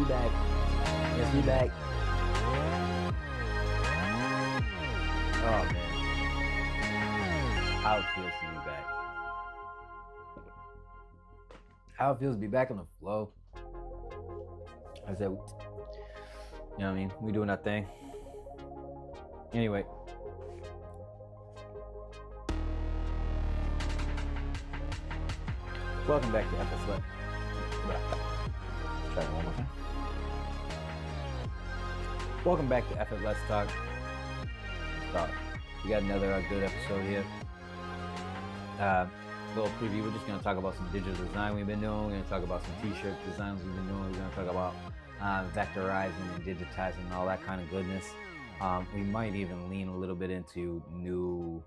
back. Yes, we back. Oh man, how it feels to be back. How it feels to be back on the flow. I said, you know what I mean? We doing that thing. Anyway. Welcome back to EFIT. Try it one more time. Welcome back to EFIT. Let's talk. We got another good episode here. Little preview. We're just going to talk about some digital design we've been doing. We're going to talk about some t-shirt designs we've been doing. We're going to talk about vectorizing and digitizing and all that kind of goodness. We might even lean a little bit into new...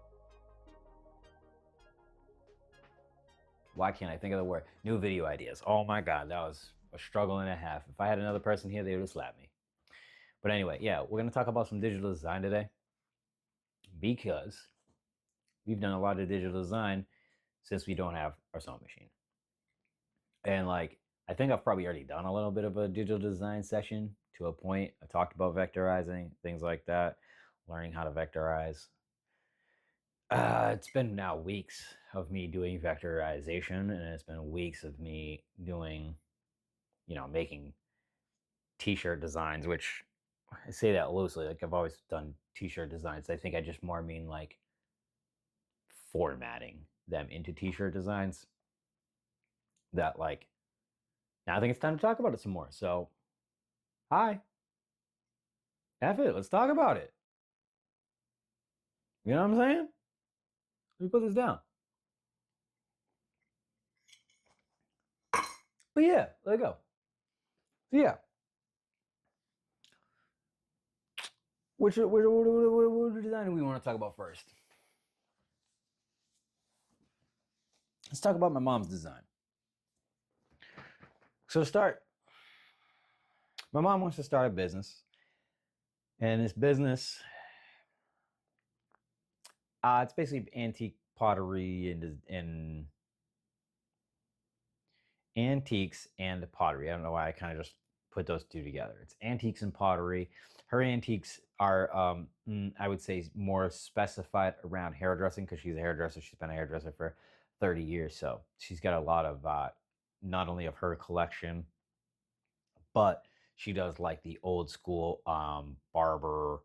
Why can't I think of the word? New video ideas. Oh my God, that was a struggle and a half. If I had another person here, they would have slapped me. But anyway, yeah, we're going to talk about some digital design today because we've done a lot of digital design since we don't have our sewing machine. And like, I think I've probably already done a little bit of a digital design session to a point. I talked about vectorizing, things like that, learning how to vectorize. It's been now weeks of me doing vectorization, and it's been weeks of me doing, making t-shirt designs, which I say that loosely. Like, I've always done t-shirt designs. I think I just more mean like formatting them into t-shirt designs that like, now I think it's time to talk about it some more. So, hi. F it. Let's talk about it. You know what I'm saying? Let me put this down. But yeah, let it go. So yeah. Which design do we want to talk about first? Let's talk about my mom's design. So to start, my mom wants to start a business. And this business, it's basically antique pottery and antiques and pottery. I don't know why I kind of just put those two together. It's antiques and pottery. Her antiques are, I would say, more specified around hairdressing because she's a hairdresser. She's been a hairdresser for 30 years. So she's got a lot of, not only of her collection, but she does like the old school barber,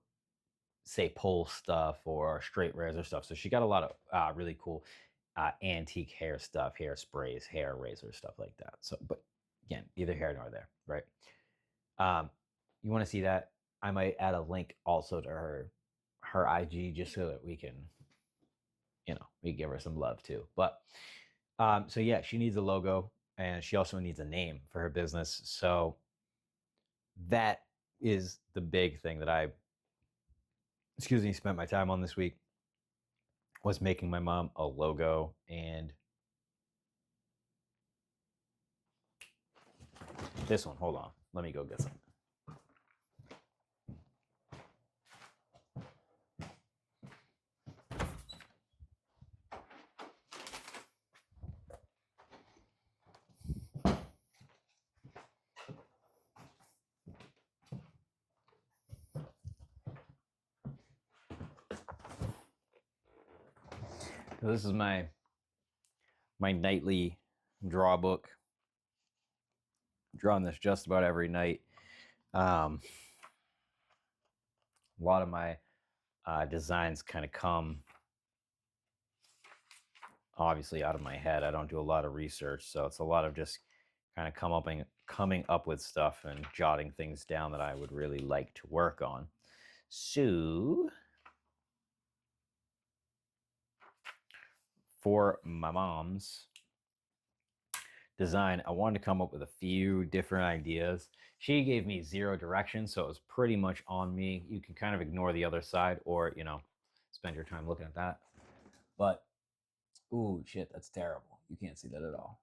say, pull stuff or straight razor stuff. So she got a lot of really cool antique hair stuff, hair sprays, hair razors, stuff like that. So, but again, neither here nor there, right? You want to see that? I might add a link also to her IG just so that we can, we give her some love too. But so yeah, she needs a logo and she also needs a name for her business. So that is the big thing that I spent my time on this week, was making my mom a logo. And this one, hold on, let me go get some. So this is my nightly draw book. I'm drawing this just about every night. A lot of my designs kind of come obviously out of my head. I don't do a lot of research, so it's a lot of just kind of coming up with stuff and jotting things down that I would really like to work on. So for my mom's design, I wanted to come up with a few different ideas. She gave me 0 direction, so it was pretty much on me. You can kind of ignore the other side or, spend your time looking at that. But, ooh, shit, that's terrible. You can't see that at all.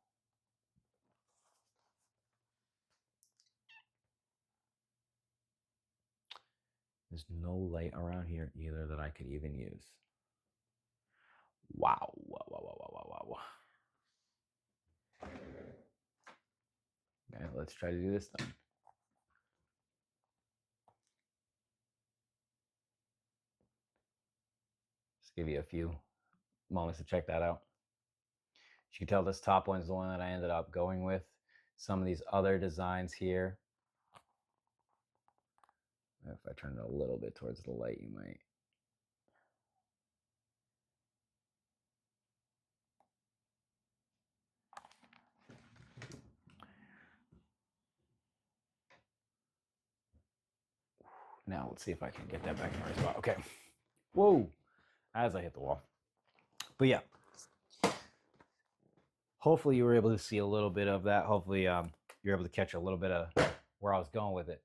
There's no light around here either that I could even use. Wow, wow, wow, wow, wow, wow, wow. Okay, let's try to do this then. Just give you a few moments to check that out. As you can tell, this top one is the one that I ended up going with. Some of these other designs here, if I turn it a little bit towards the light, you might. Now let's see if I can get that back in the right spot. Okay. Whoa. As I hit the wall. But yeah. Hopefully you were able to see a little bit of that. Hopefully you're able to catch a little bit of where I was going with it.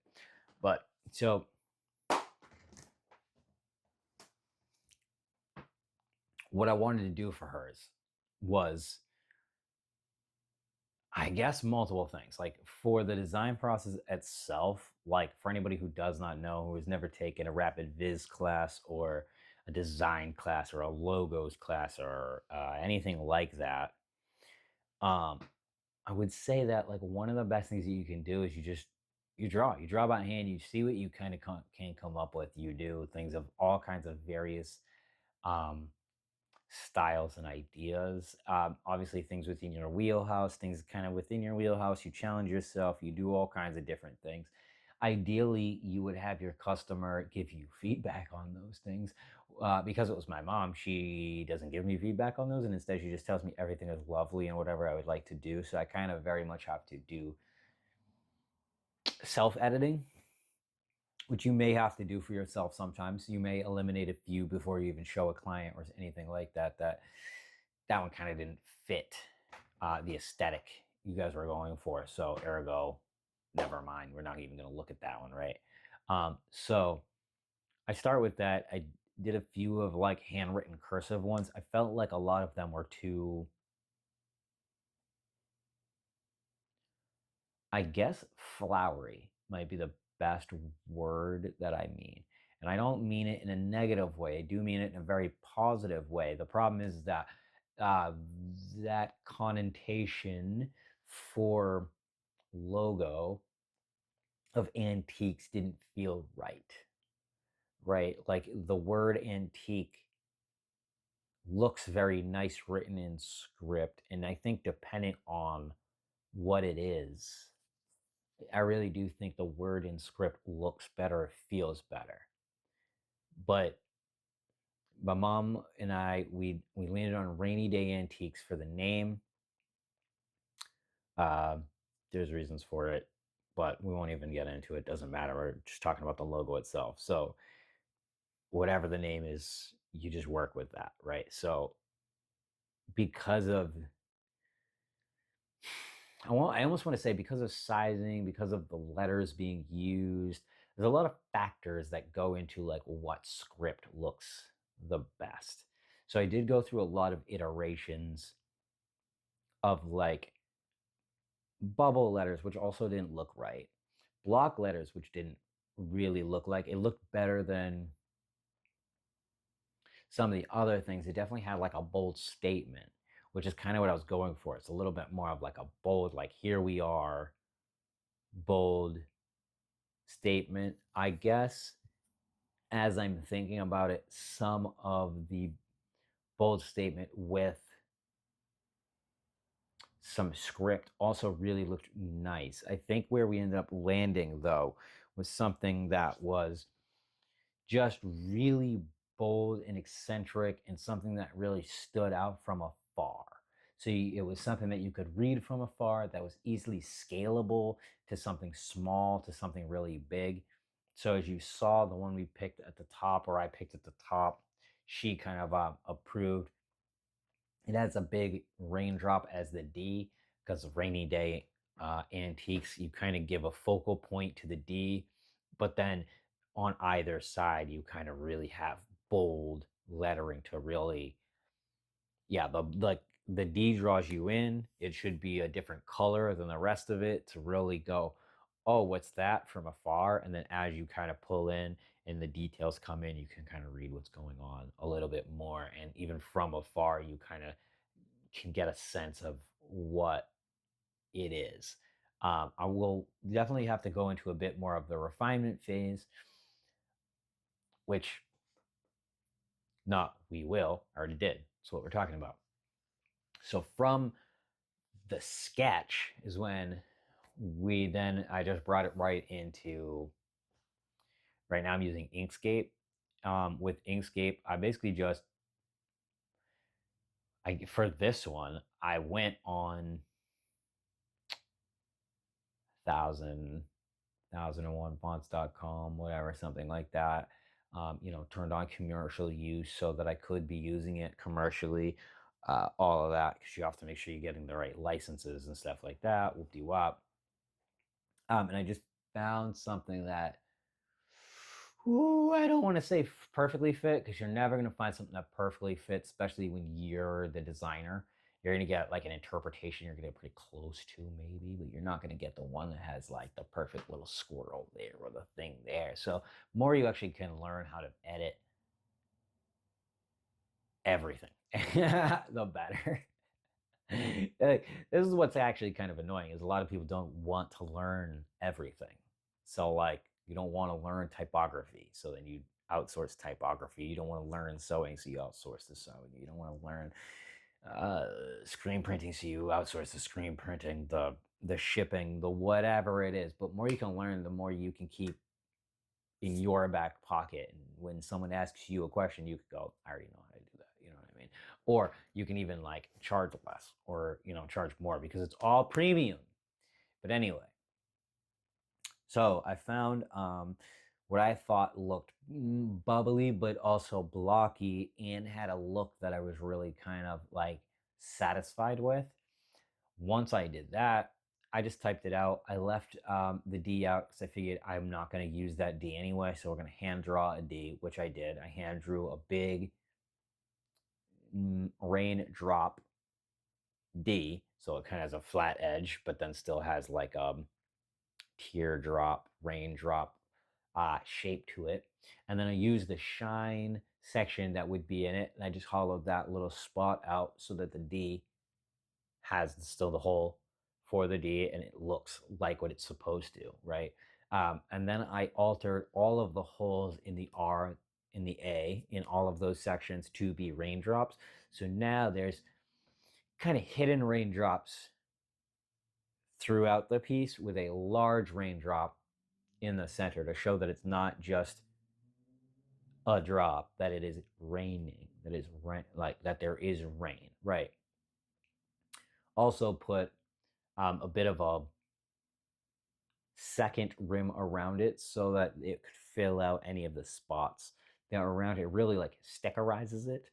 But so what I wanted to do for hers was, I guess, multiple things. Like for the design process itself, like for anybody who does not know, who has never taken a rapid viz class or a design class or a logos class or anything like that, I would say that like one of the best things that you can do is you draw by hand, you see what you kind of can come up with. You do things of all kinds of various um, styles and ideas. Obviously, things within your wheelhouse, things kind of within your wheelhouse. You challenge yourself. You do all kinds of different things. Ideally, you would have your customer give you feedback on those things. Because it was my mom, she doesn't give me feedback on those, and instead she just tells me everything is lovely and whatever I would like to do. So I kind of very much have to do self-editing, which you may have to do for yourself sometimes. You may eliminate a few before you even show a client or anything like that. That one kind of didn't fit the aesthetic you guys were going for. So ergo, never mind. We're not even going to look at that one, right? So I start with that. I did a few of like handwritten cursive ones. I felt like a lot of them were too, I guess, flowery might be the best word that I mean. And I don't mean it in a negative way. I do mean it in a very positive way. The problem is that that connotation for logo of antiques didn't feel right. Right? Like the word antique looks very nice written in script. And I think depending on what it is, I really do think the word in script looks better, feels better. But my mom and I, we landed on Rainy Day Antiques for the name. There's reasons for it, but we won't even get into it. Doesn't matter. We're just talking about the logo itself. So whatever the name is, you just work with that, right? So because of, I almost want to say because of sizing, because of the letters being used, there's a lot of factors that go into like what script looks the best. So I did go through a lot of iterations of like bubble letters, which also didn't look right. Block letters, which didn't really look like it looked better than some of the other things. It definitely had like a bold statement, which is kind of what I was going for. It's a little bit more of like a bold, like here we are, bold statement. I guess as I'm thinking about it, some of the bold statement with some script also really looked nice. I think where we ended up landing though was something that was just really bold and eccentric and something that really stood out from afar. So it was something that you could read from afar that was easily scalable to something small to something really big. So as you saw, the one we picked at the top, or I picked at the top, she kind of approved. It has a big raindrop as the D because of Rainy Day Antiques. You kind of give a focal point to the D, but then on either side, you kind of really have bold lettering to really, yeah, the D draws you in. It should be a different color than the rest of it to really go, oh, what's that from afar? And then as you kind of pull in and the details come in, you can kind of read what's going on a little bit more. And even from afar, you kind of can get a sense of what it is. I will definitely have to go into a bit more of the refinement phase, which Not we will, I already did. That's what we're talking about. So from the sketch is when I just brought it right into, right now I'm using Inkscape. With Inkscape, I basically just, for this one, I went on thousand and one fonts.com, whatever, something like that. Turned on commercial use so that I could be using it commercially. All of that, because you have to make sure you're getting the right licenses and stuff like that. Whoop de wop. And I just found something that, ooh, I don't want to say perfectly fit, because you're never going to find something that perfectly fits, especially when you're the designer. You're going to get like an interpretation you're going to get pretty close to, maybe, but you're not going to get the one that has like the perfect little squirrel there or the thing there. So, more you actually can learn how to edit everything, the better. This is what's actually kind of annoying, is a lot of people don't want to learn everything. So like, you don't want to learn typography, so then you outsource typography. You don't want to learn sewing, so you outsource the sewing. You don't want to learn screen printing, so you outsource the screen printing, the shipping, the whatever it is. But more you can learn, the more you can keep in your back pocket. And when someone asks you a question, you could go, I already know how to do that. You know what I mean? Or you can even like charge less, or, charge more, because it's all premium. But anyway, so I found what I thought looked bubbly, but also blocky, and had a look that I was really kind of like satisfied with. Once I did that, I just typed it out. I left the D out because I figured I'm not going to use that D anyway. So we're going to hand draw a D, which I did. I hand drew a big raindrop D. So it kind of has a flat edge, but then still has like a teardrop, raindrop shape to it. And then I used the shine section that would be in it. And I just hollowed that little spot out so that the D has still the hole for the D, and it looks like what it's supposed to, right? And then I altered all of the holes in the R, in the A, in all of those sections to be raindrops. So now there's kind of hidden raindrops throughout the piece, with a large raindrop in the center to show that it's not just a drop, that it is raining, that is rain, like that there is rain, right? Also put a bit of a second rim around it so that it could fill out any of the spots that are around it. Really like stickerizes it.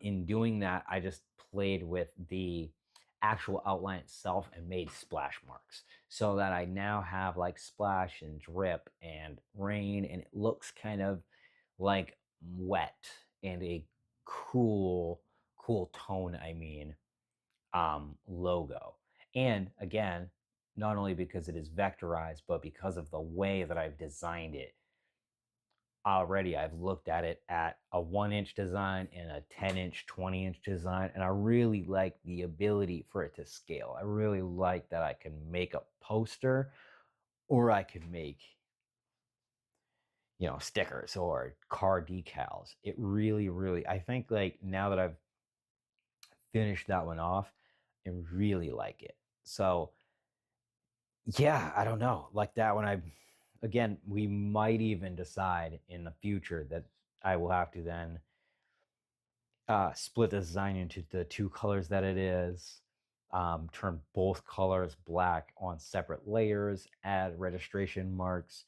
In doing that, I just played with the actual outline itself and made splash marks, so that I now have like splash and drip and rain, and it looks kind of like wet, and a cool tone, I mean, logo. And again, not only because it is vectorized, but because of the way that I've designed it. Already, I've looked at it at a 1-inch design and a 10-inch, 20-inch design, and I really like the ability for it to scale. I really like that I can make a poster, or I could make, stickers or car decals. It really, I think, like, now that I've finished that one off, I really like it. So yeah, I don't know. Like that one, again, we might even decide in the future that I will have to then split the design into the two colors that it is, turn both colors black on separate layers, add registration marks,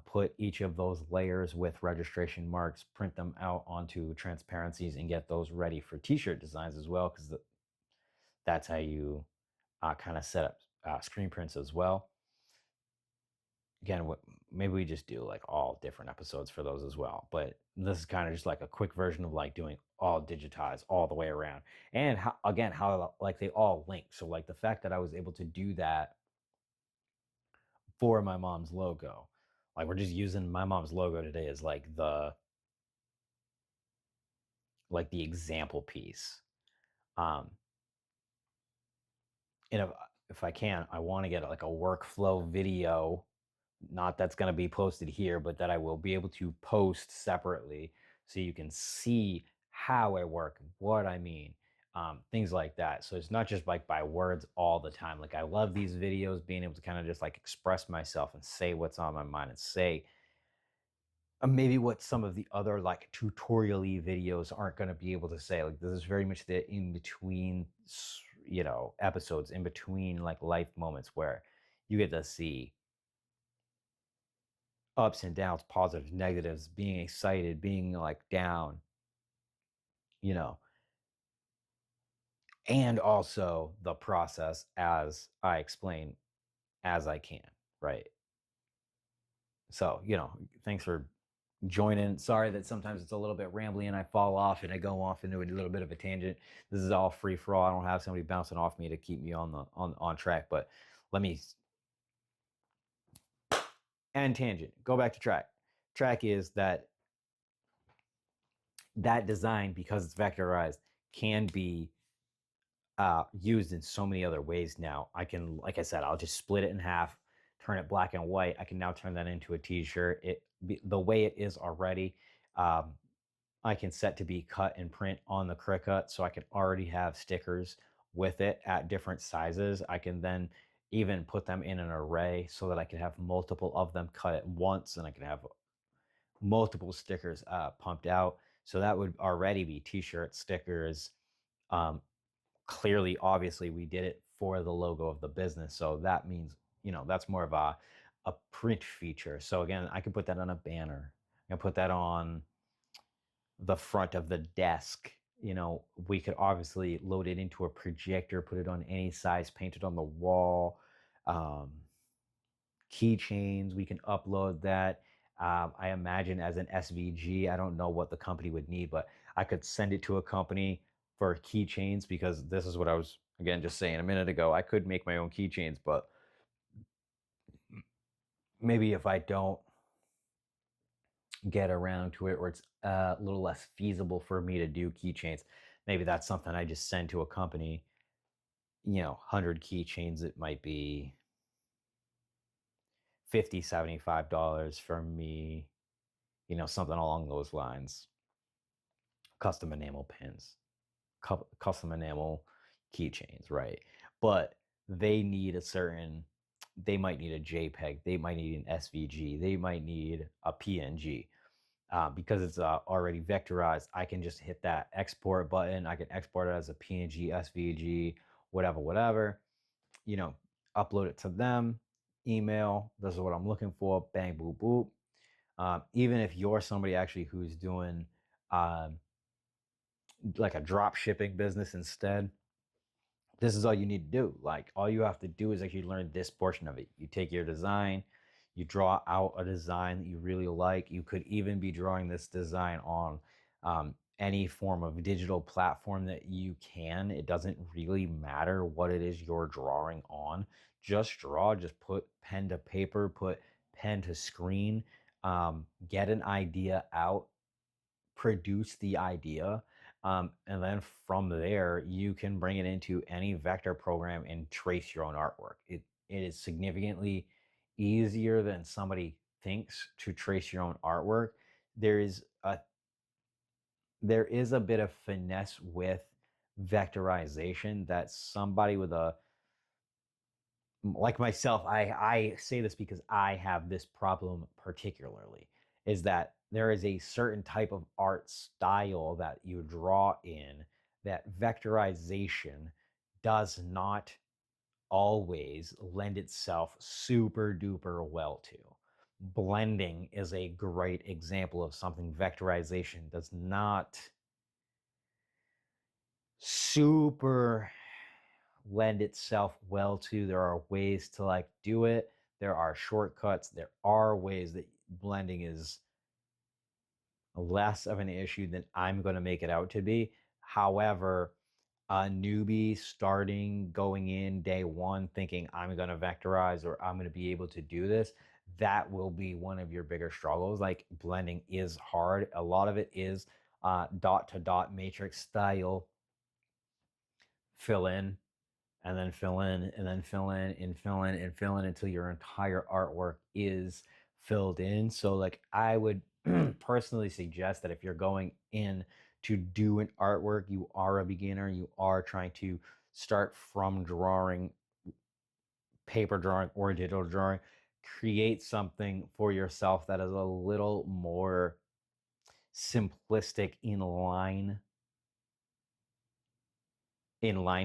put each of those layers with registration marks, print them out onto transparencies, and get those ready for t-shirt designs as well, because that's how you kind of set up screen prints as well. Again, maybe we just do like all different episodes for those as well. But this is kind of just like a quick version of like doing all digitized all the way around, and how like they all link. So like the fact that I was able to do that for my mom's logo, like we're just using my mom's logo today as like the example piece. Um, and if I can, I want to get like a workflow video, not that's going to be posted here, but that I will be able to post separately, so you can see how I work, what I mean, things like that. So it's not just like by words all the time. Like I love these videos, being able to kind of just like express myself and say what's on my mind and say maybe what some of the other like tutorial-y videos aren't going to be able to say. Like this is very much the in between, episodes, in between like life moments where you get to see ups and downs, positives, negatives, being excited, being like down, you know, and also the process as I explain as I can, right? So, thanks for joining. Sorry that sometimes it's a little bit rambly and I fall off and I go off into a little bit of a tangent. This is all free for all. I don't have somebody bouncing off me to keep me on track, but let me end tangent. Go back to track. Track is that design, because it's vectorized, can be used in so many other ways now. I can, like I said, I'll just split it in half, turn it black and white. I can now turn that into a t-shirt. The way it is already, um, I can set to be cut and print on the Cricut, so I can already have stickers with it at different sizes. I can then even put them in an array so that I can have multiple of them cut at once, and I can have multiple stickers pumped out. So that would already be t-shirts, stickers. Um, Clearly, obviously, we did it for the logo of the business. So that means, that's more of a print feature. So again, I can put that on a banner. I can put that on the front of the desk. We could obviously load it into a projector, put it on any size, paint it on the wall. Um, Keychains, we can upload that. I imagine as an SVG, I don't know what the company would need, but I could send it to a company for keychains, because this is what I was, again, just saying a minute ago. I could make my own keychains, but maybe if I don't get around to it, or it's a little less feasible for me to do keychains, maybe that's something I just send to a company. 100 keychains, it might be $50-$75 for me, something along those lines. Custom enamel pins, custom enamel keychains, right? But they need they might need a JPEG, they might need an SVG, they might need a PNG. Because it's already vectorized, I can just hit that export button. I can export it as a PNG, SVG, whatever, you know, upload it to them, email, this is what I'm looking for, bang, boop, boop. Even if you're somebody actually who's doing um, like a drop shipping business instead, this is all you need to do. Like all you have to do is actually learn this portion of it. You take your design, you draw out a design that you really like. You could even be drawing this design on any form of digital platform that you can. It doesn't really matter what it is you're drawing on. Just draw, just put pen to paper, put pen to screen, get an idea out, produce the idea, and then from there you can bring it into any vector program and trace your own artwork. It is significantly easier than somebody thinks to trace your own artwork. there is a there is a bit of finesse with vectorization that somebody with a like myself, I say this because I have this problem particularly, is that there is a certain type of art style that you draw in that vectorization does not always lend itself super duper well to. Blending is a great example of something vectorization does not super lend itself well to. There are ways to like do it. There are shortcuts. There are ways that blending is less of an issue than I'm going to make it out to be. However, a newbie starting, going in day one, thinking I'm going to vectorize or I'm going to be able to do this, that will be one of your bigger struggles. Like blending is hard. A lot of it is dot to dot matrix style, fill in, and then fill in, and then fill in, and fill in, and fill in until your entire artwork is filled in. So like I would personally suggest that if you're going in to do an artwork, you are a beginner, you are trying to start from drawing, paper drawing or digital drawing, create something for yourself that is a little more simplistic in line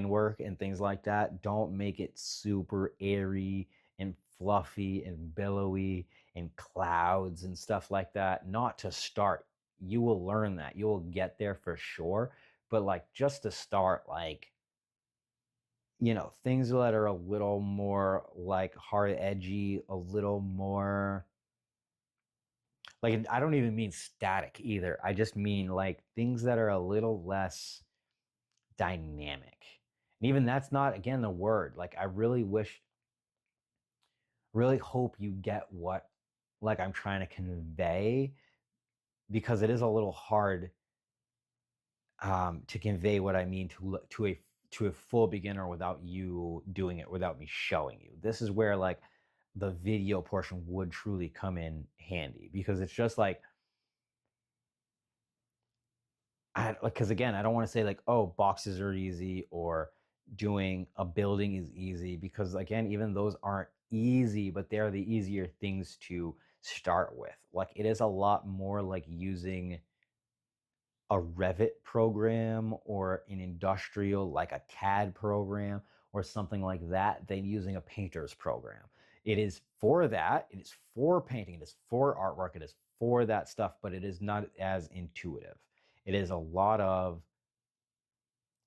work and things like that. Don't make it super airy and fluffy and billowy and clouds and stuff like that. Not to start. You will learn that. You will get there for sure. But like just to start, like, things that are a little more like hard edgy, a little more like, I don't even mean static either. I just mean like things that are a little less dynamic. And even that's not, again, the word. Like, I really hope you get what like I'm trying to convey, because it is a little hard to convey what I mean to a full beginner without you doing it, without me showing you. This is where like the video portion would truly come in handy, because it's just like, because again, I don't want to say like, oh, boxes are easy or doing a building is easy, because again, even those aren't easy, but they are the easier things to start with. Like, it is a lot more like using a Revit program or an industrial, like a CAD program or something like that, than using a painter's program. It is for that, it is for painting, it is for artwork, it is for that stuff, but it is not as intuitive. It is a lot of,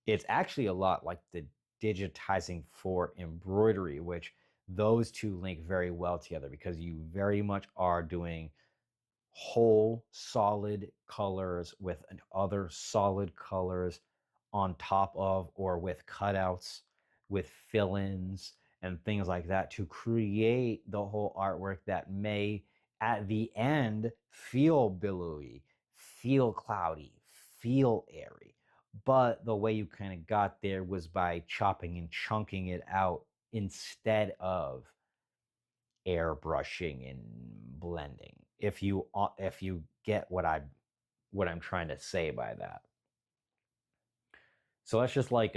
it's actually a lot like the digitizing for embroidery, which those two link very well together, because you very much are doing whole solid colors with other solid colors on top of, or with cutouts, with fill-ins and things like that, to create the whole artwork that may at the end feel billowy, feel cloudy, feel airy. But the way you kind of got there was by chopping and chunking it out instead of airbrushing and blending. If you get what I'm trying to say by that. So that's just like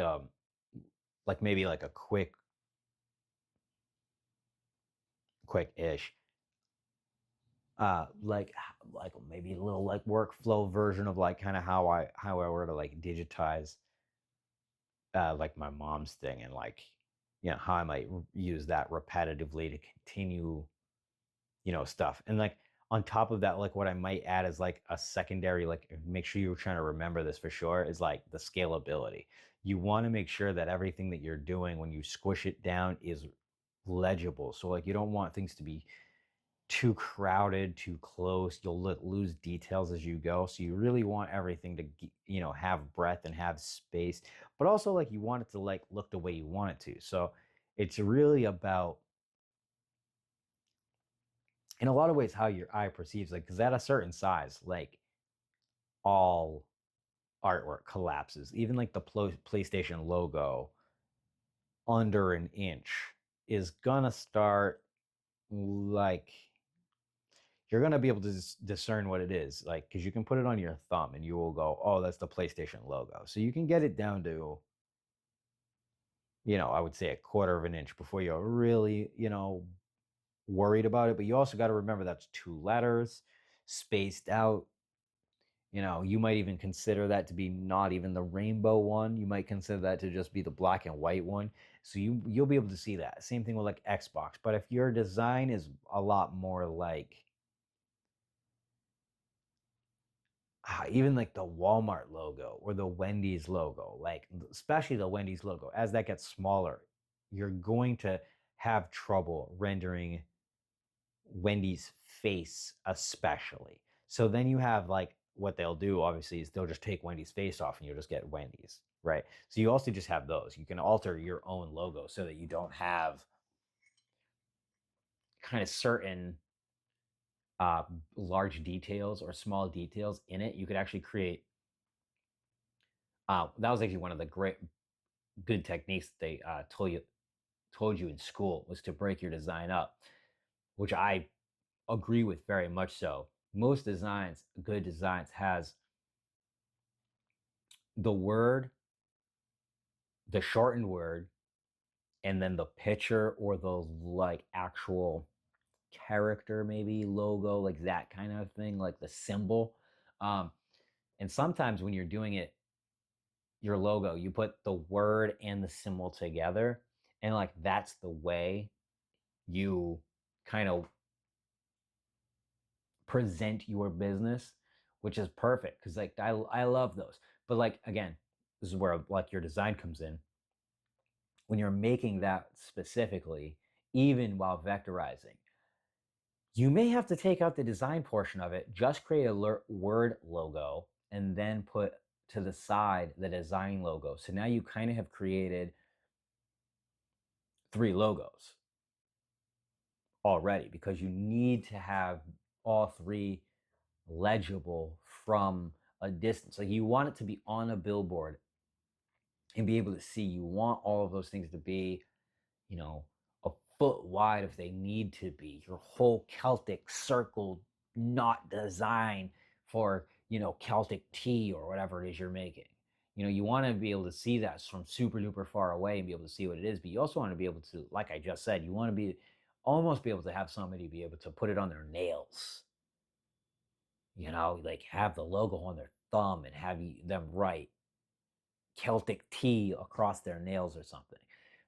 maybe like a quick ish like maybe a little like workflow version of like kind of how I were to like digitize like my mom's thing, and like, how I might use that repetitively to continue, stuff. And like on top of that, like what I might add is like a secondary, like, make sure you're trying to remember this for sure, is like the scalability. You want to make sure that everything that you're doing when you squish it down is legible. So like, you don't want things to be too crowded, too close. You'll lose details as you go. So you really want everything to, have breadth and have space, but also like you want it to like look the way you want it to. So it's really about, in a lot of ways, how your eye perceives, like, because at a certain size, like, all artwork collapses. Even like the PlayStation logo under an inch is gonna start, like, you're gonna be able to discern what it is, like, because you can put it on your thumb and you will go, oh, that's the PlayStation logo. So you can get it down to, I would say a quarter of an inch before you're really, worried about it. But you also got to remember that's two letters spaced out. You might even consider that to be not even the rainbow one. You might consider that to just be the black and white one. So you'll be able to see that. Same thing with like Xbox. But if your design is a lot more like, even like the Walmart logo or the Wendy's logo, like especially the Wendy's logo, as that gets smaller, you're going to have trouble rendering Wendy's face, especially. So then you have like, what they'll do obviously is they'll just take Wendy's face off and you'll just get Wendy's, right? So you also just have those. You can alter your own logo so that you don't have kind of certain uh, large details or small details in it. You could actually create. That was actually one of the good techniques that they told you in school, was to break your design up, which I agree with very much so. most designs, good designs, has the word, the shortened word, and then the picture or the like actual character, maybe logo, like that kind of thing, like the symbol. Um, and sometimes when you're doing it, your logo, you put the word and the symbol together, and like that's the way you kind of present your business, which is perfect because like I love those. But like again, this is where like your design comes in. When you're making that specifically, even while vectorizing, you may have to take out the design portion of it, just create a word logo, and then put to the side the design logo. So now you kind of have created 3 logos already because you need to have all 3 legible from a distance. Like you want it to be on a billboard and be able to see. You want all of those things to be, you know, a foot wide if they need to be. Your whole Celtic circle knot design for, Celtic tea or whatever it is you're making. You want to be able to see that from super duper far away and be able to see what it is, but you also want to be able to, like I just said, you want to be almost be able to have somebody be able to put it on their nails. Like have the logo on their thumb and have them write Celtic tea across their nails or something.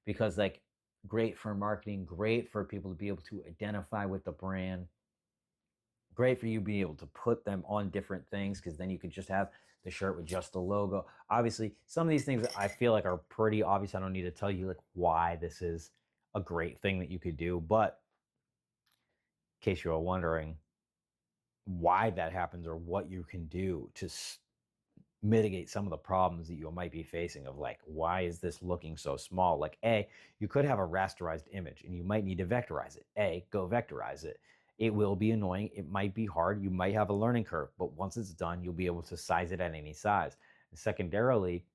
Because like great for marketing, great for people to be able to identify with the brand, great for you being able to put them on different things because then you could just have the shirt with just the logo. Obviously, some of these things I feel like are pretty obvious. I don't need to tell you like why this is a great thing that you could do, but in case you are wondering why that happens or what you can do to mitigate some of the problems that you might be facing of like, why is this looking so small? Like, you could have a rasterized image and you might need to vectorize it. Go vectorize it. It will be annoying. It might be hard. You might have a learning curve, but once it's done, you'll be able to size it at any size. And secondarily,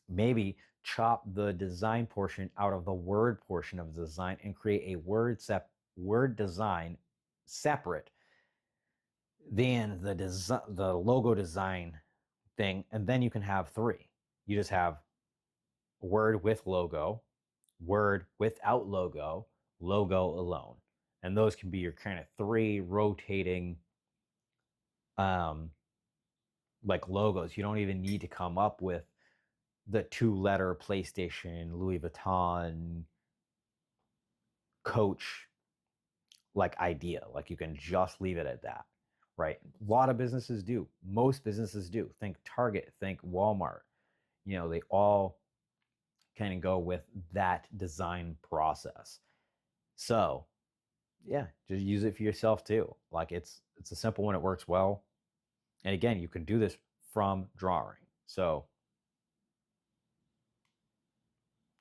maybe chop the design portion out of the word portion of the design and create a word design separate than the logo design thing, and then you can have 3. You just have word with logo, word without logo, logo alone. And those can be your kind of 3 rotating like logos. You don't even need to come up with the 2-letter PlayStation, Louis Vuitton, Coach like idea. Like you can just leave it at that. Right? A lot of businesses do. Most businesses do. Think Target, think Walmart. They all kind of go with that design process. So yeah, just use it for yourself too. Like it's a simple one, it works well. And again, you can do this from drawing. So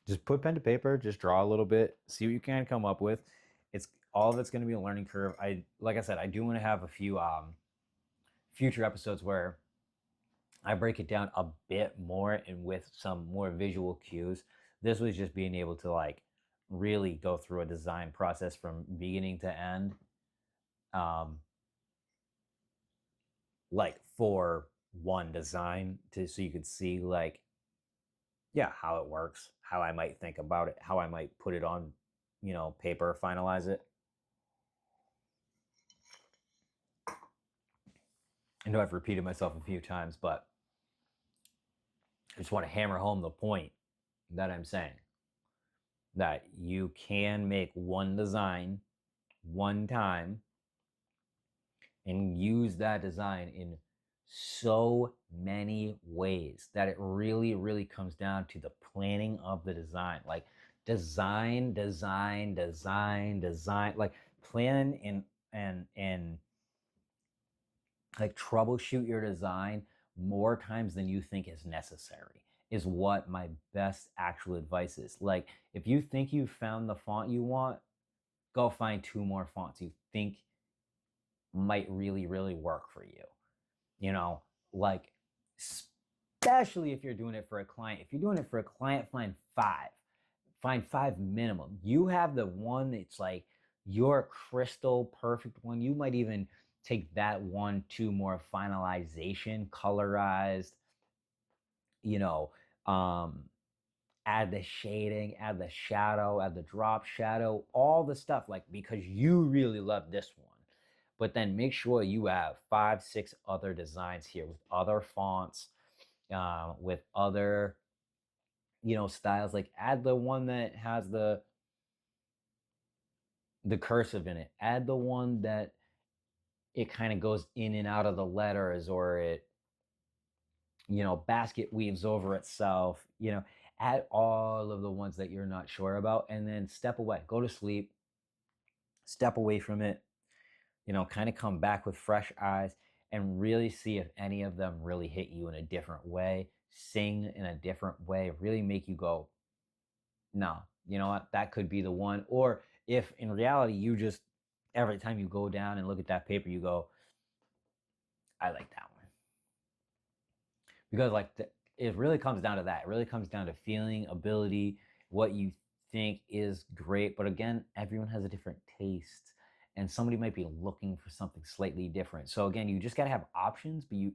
just put pen to paper, just draw a little bit, see what you can come up with. It's all of it's going to be a learning curve. Like I said, I do want to have a few future episodes where I break it down a bit more and with some more visual cues. This was just being able to like really go through a design process from beginning to end. Like for one design so you could see like, yeah, how it works, how I might think about it, how I might put it on, paper, finalize it. I know I've repeated myself a few times, but I just want to hammer home the point that I'm saying that you can make one design one time and use that design in so many ways that it really, really comes down to the planning of the design. Like design, like plan and like troubleshoot your design more times than you think is necessary is what my best actual advice is. Like if you think you found the font you want, go find 2 more fonts you think might really, really work for you. Like especially if you're doing it for a client. If you're doing it for a client, find 5 minimum. You have the one that's like your crystal perfect one. You might even take that one to more finalization, colorized, you know, add the shading, add the shadow, add the drop shadow, all the stuff, like, because you really love this one. But then make sure you have 5, 6 other designs here with other fonts, with other, styles. Like, add the one that has the cursive in it. Add the one that it kind of goes in and out of the letters, or it, basket weaves over itself. Add all of the ones that you're not sure about, and then step away, go to sleep, step away from it, kind of come back with fresh eyes and really see if any of them really hit you in a different way, sing in a different way, really make you go, no, you know what, that could be the one. Or if in reality you just, every time you go down and look at that paper, you go, I like that one. Because it really comes down to that. It really comes down to feeling, ability, what you think is great. But again, everyone has a different taste, and somebody might be looking for something slightly different. So again, you just got to have options, but you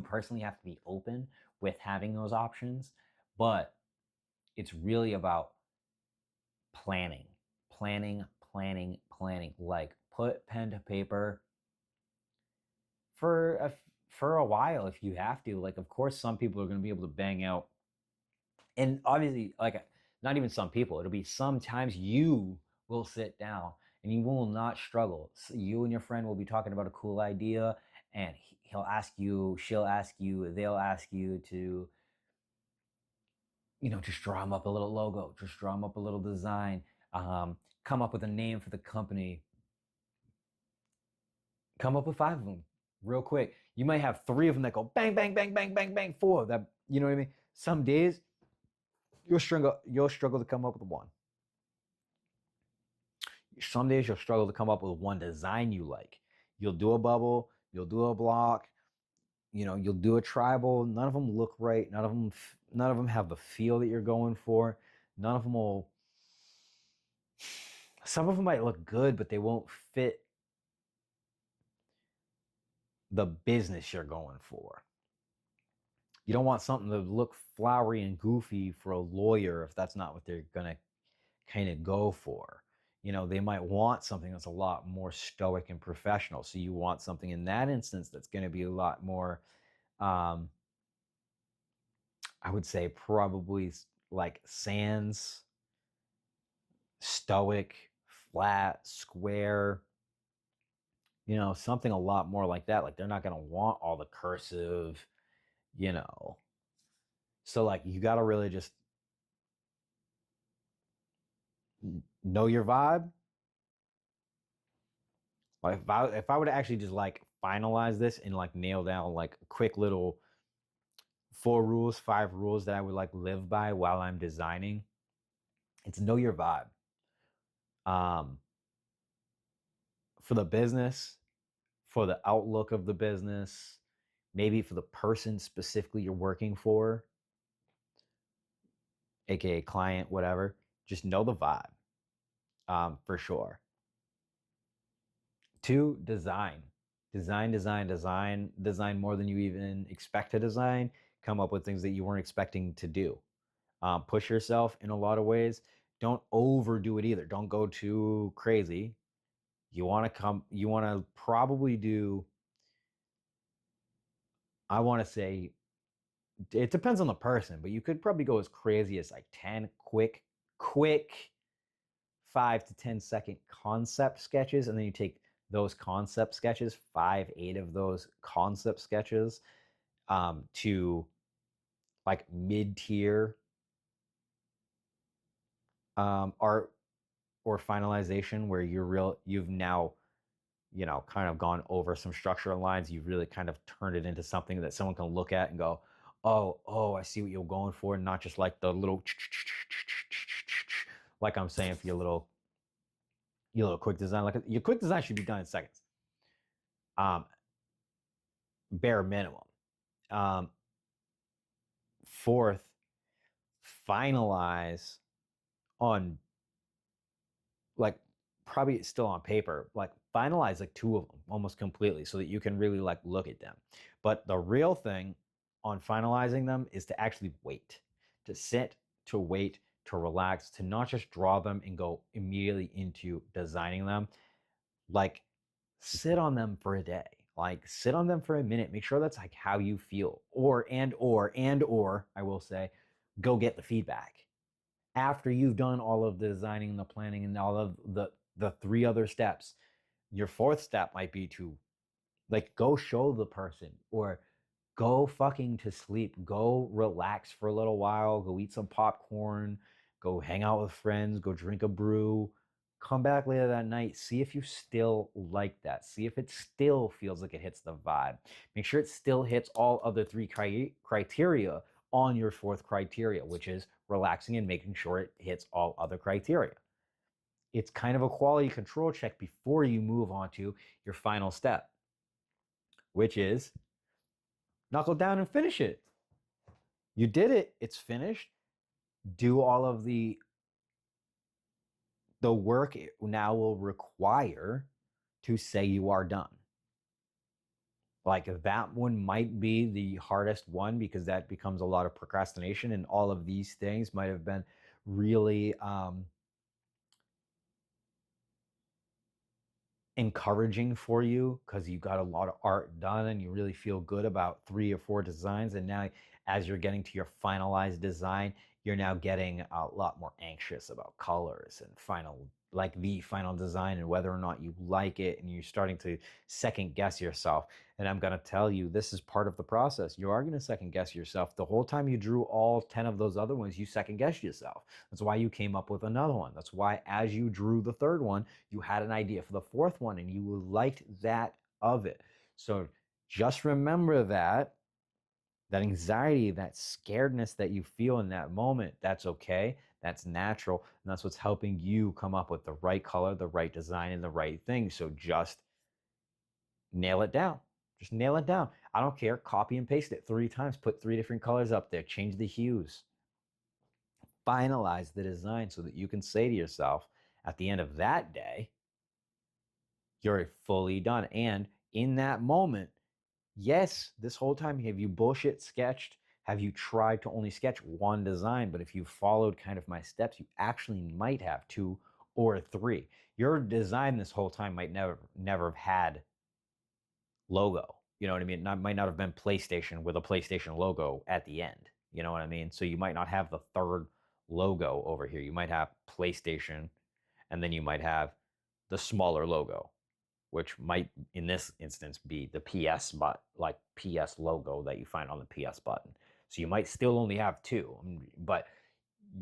personally have to be open with having those options. But it's really about planning, planning, planning, planning. Like, put pen to paper for a while if you have to. Like, of course, some people are going to be able to bang out, and obviously, like, not even some people. It'll be sometimes you will sit down and you will not struggle. So you and your friend will be talking about a cool idea, and he'll ask you, she'll ask you, they'll ask you to, just draw them up a little logo, just draw them up a little design, come up with a name for the company, come up with 5 of them real quick. You might have 3 of them that go bang, bang, bang, bang, bang, bang, 4. That, you know what I mean? Some days you'll struggle to come up with one. Some days you'll struggle to come up with one design you like. You'll do a bubble, you'll do a block, you'll do a tribal. None of them look right. None of them have the feel that you're going for. None of them will. Some of them might look good, but they won't fit the business you're going for. You don't want something to look flowery and goofy for a lawyer if that's not what they're going to kind of go for. They might want something that's a lot more stoic and professional. So you want something in that instance that's going to be a lot more, I would say, probably like sans, stoic, flat, square, something a lot more like that. Like, they're not going to want all the cursive, you know. So, like, you got to really just know your vibe. Like, if I would actually just like finalize this and like nail down like a quick little 4 rules, 5 rules that I would like live by while I'm designing, it's know your vibe. Um, for the business, for the outlook of the business, maybe for the person specifically you're working for, aka client, whatever. Just know the vibe, for sure. 2, design more than you even expect to design. Come up with things that you weren't expecting to do. Push yourself in a lot of ways. Don't overdo it either. Don't go too crazy. You want to probably do, I want to say, it depends on the person, but you could probably go as crazy as like 10 quick 5 to 10 second concept sketches, and then you take those concept sketches, 5, 8 of those concept sketches, to like mid-tier, art or finalization, where you've now, kind of gone over some structural lines. You've really kind of turned it into something that someone can look at and go, oh, I see what you're going for, not just like the little, like I'm saying, for your little quick design. Like, your quick design should be done in seconds, um, bare minimum. Um, 4th, finalize on like probably still on paper, like finalize like 2 of them almost completely so that you can really like look at them. But the real thing on finalizing them is to actually wait, to sit, to wait, to relax, to not just draw them and go immediately into designing them. Like sit on them for a day. Like sit on them for a minute. Make sure that's like how you feel. Or I will say, go get the feedback after you've done all of the designing, the planning, and all of the 3 other steps. Your 4th step might be to like go show the person, or go fucking to sleep, go relax for a little while, go eat some popcorn, go hang out with friends, go drink a brew, come back later that night, see if you still like that, see if it still feels like it hits the vibe, make sure it still hits all other 3 criteria on your 4th criteria, which is relaxing and making sure it hits all other criteria. It's kind of a quality control check before you move on to your final step, which is knuckle down and finish it. You did it. It's finished. Do all of the work it now will require to say you are done. Like that one might be the hardest one because that becomes a lot of procrastination, and all of these things might have been really encouraging for you because you got a lot of art done and you really feel good about 3 or 4 designs. And now as you're getting to your finalized design, you're now getting a lot more anxious about colors and the final design and whether or not you like it, and you're starting to second guess yourself. And I'm going to tell you, this is part of the process. You are going to second guess yourself. The whole time you drew all 10 of those other ones, you second guessed yourself. That's why you came up with another one. That's why as you drew the 3rd one, you had an idea for the 4th one and you liked that of it. So just remember that anxiety, that scaredness that you feel in that moment, that's okay. That's natural. And that's what's helping you come up with the right color, the right design, and the right thing. So just nail it down. Just nail it down. I don't care. Copy and paste it 3 times. Put 3 different colors up there. Change the hues. Finalize the design so that you can say to yourself at the end of that day, you're fully done. And in that moment, yes, this whole time, have you bullshit sketched? Have you tried to only sketch 1 design? But if you followed kind of my steps, you actually might have 2 or 3. Your design this whole time might never have had logo. You know what I mean? It might not have been PlayStation with a PlayStation logo at the end. You know what I mean? So you might not have the 3rd logo over here. You might have PlayStation, and then you might have the smaller logo, which might in this instance be the PS PS logo that you find on the PS button. So you might still only have 2, but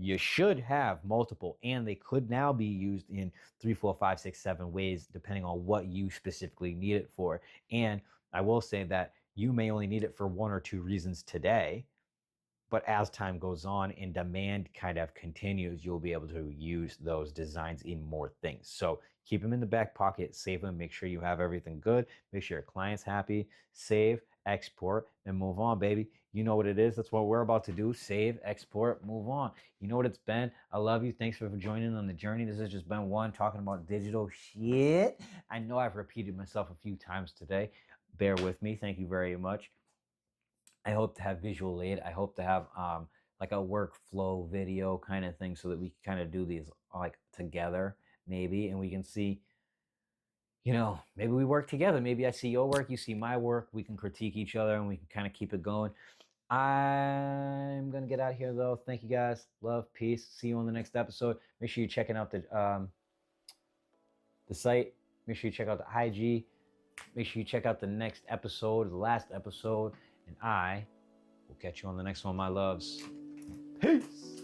you should have multiple, and they could now be used in 3, 4, 5, 6, 7 ways depending on what you specifically need it for. And I will say that you may only need it for 1 or 2 reasons today, but as time goes on and demand kind of continues, you'll be able to use those designs in more things. So keep them in the back pocket, save them, make sure you have everything good, make sure your client's happy, save, export, and move on, baby. You know what it is. That's what we're about to do. Save, export, move on. You know what it's been. I love you. Thanks for joining on the journey. This has just been one talking about digital shit. I know I've repeated myself a few times today. Bear with me. Thank you very much. I hope to have visual aid. I hope to have like a workflow video kind of thing so that we can kind of do these like together maybe, and we can see, maybe we work together. Maybe I see your work, you see my work. We can critique each other and we can kind of keep it going. I'm going to get out here though. Thank you guys. Love, peace. See you on the next episode. Make sure you're checking out the site. Make sure you check out the IG. Make sure you check out the next episode, the last episode. And I will catch you on the next one, my loves. Peace.